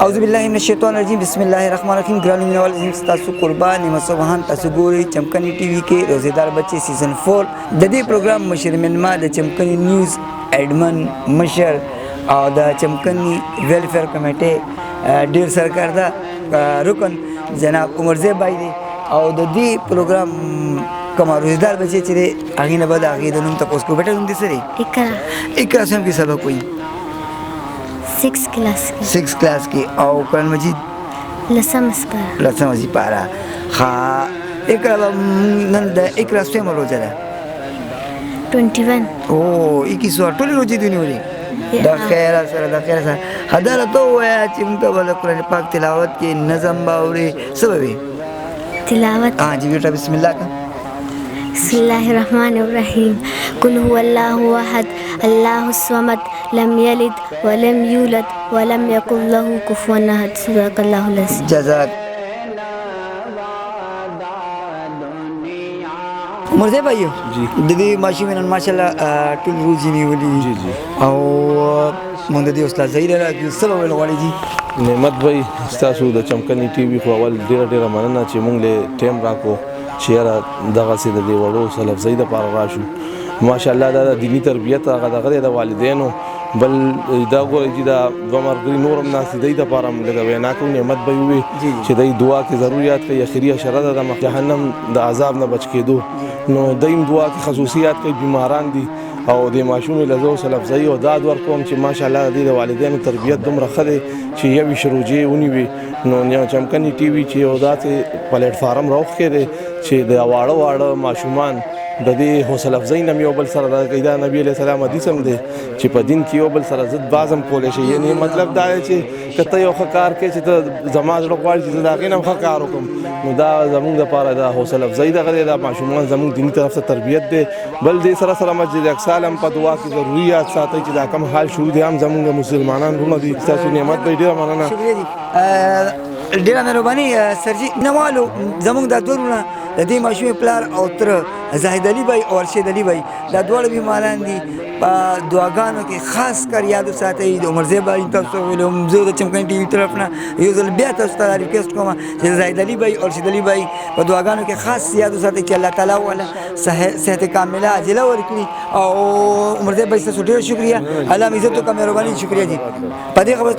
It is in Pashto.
اعوذ بالله من الشیطان الرجیم بسم الله الرحمن الرحیم ګرانو مینوال تاسو قربان یم سبحان تاسو ګوري چمکني ټي وي کې روزیدار بچي سیزن 4 د دې پروګرام مشر منما د چمکني نیوز ایڈمن مشر او د چمکني ویلفیر کمیټه ډیر سرکردہ رکن جناب عمر زیب بھائی دی او د دې پروګرام کوم روزیدار بچي چې هغه نه بعد هغه د نوم تاسو کو بیٹه نوم دي سره اقرا سم کې سبق وایي 6 क्लास की और कुरान मजीद लसम पारा हाँ इकरा स्वयं रोजा है 21 ओ 21 टोली रोजी दुनी वाली दा खैर सर हदार तो है चिमटा वाला कुरान पाक तिलावत की नज़म बावरी सब भी तिलावत हाँ जी बेटा बिस्मिल्लाह का बिस्मिल्लाहिर्रहमानिर्रहीम कुल हुवल्लाहु अहद अल्लाहुस समद लम यलिद वलम यूलद वलम यकुल लहू कुफुवन अहद सदक़ल्लाहुल अज़ीम जज़ाक मर्ज़े भाइयों जी दीदी माशी में माशाल्लाह टुल रोजी नहीं वाली जी जी और मंददी उस्ताद ज़हीर रहा कि सब वाले वाली जी नेमत भाई ستاسو د چمکني ټي وي خو اول ډیره مننه چې مونږ له ټیم راکو چې دغه سي د وړو سلف زید پر راشو ماشاءالله دا دینی تربیت هغه د والدینو بل دا ګورې چې دا ومرګري نورم ناس دی د پاره لګا وینا کوي نعمت به وي چې د دعا کې ضرورت کوي اخري شرط د جهنم د عذاب نه بچ کېدو نو دیم دعا کې خصوصیات کوي بیماران دي او د ماشوم لزو سلف زئی او داد ور کوم چې ماشاءالله د والدینو تربیت دومره خده چې یو شروجي ونی وي نو چمکني ټي وي چې او داسې پلیټ فارم راوخ کړي چې د واړه ماشومان د دې حوصله افزای نم یو بل سره د قیدا نبی علیہ السلام حدیث هم دی چې په دین کې یو بل سره ضد بازم کولې شي یعنی مطلب دا چې کته یو خکار کې چې زماز غواړي چې دا غینم خکار وکم نو دا زمونږ لپاره د حوصله افزای د غره د ماشومان زمونږ دینی طرف ته تربیت دی بل دې سره مسجد اقصی هم په دعا کې ضرورت ساتي چې دا کم حال شروع دي هم زمونږ مسلمانانو نه دي تاسو نعمت به ډیره مننه ډیره مهرباني سرجی نوالو زمونږ د دورونه د دې ماشوم پلار او تر زاهد علي بھائی او ارشد علي بھائی دا ډول بیماران دي په دعاګانو کې خاص کر یاد ساتي د عمر زیب بھائی تاسو ولوم زه د چمکني ټي وي طرف نه یو ځل بیا تاسو ته ریکوست کوم چې زاهد علي بھائی او ارشد علي بھائی په دعاګانو کې خاص یاد ساتي چې الله تعالی ولا صحت کامله عاجله ورکړي او عمر زیب بھائی تاسو ډیر شکریا الله عزت او مهرباني شکریا جی په دې خبره